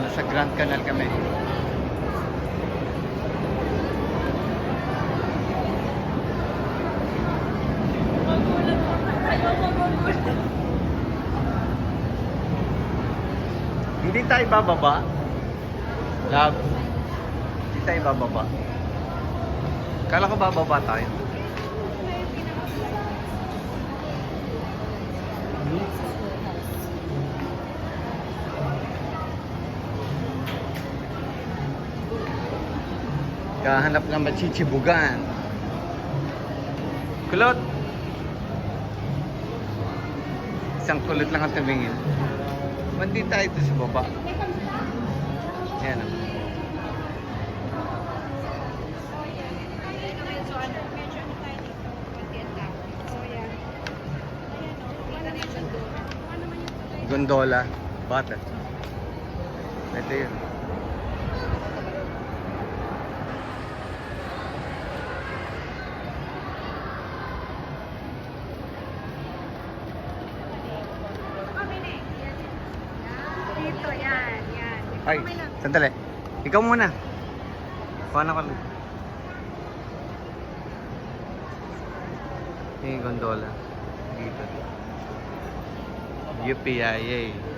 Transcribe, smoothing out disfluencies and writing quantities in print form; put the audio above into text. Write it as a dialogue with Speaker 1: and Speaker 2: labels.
Speaker 1: nasa Grand Canal kami. Hindi tayo bababa. Love. Hindi tayo bababa. Kala ko bababa tayo. Kahanap ng machichibugan. Kulot! Isang kulot lang ang tumingin. Mandi tayo ito sa baba. Yan o. Gondola. Bata. Ito yun.
Speaker 2: Dito, yan.
Speaker 1: Ay, sandali. Ikaw muna. Paano ka lang? Yung gondola. Dito. UPIA.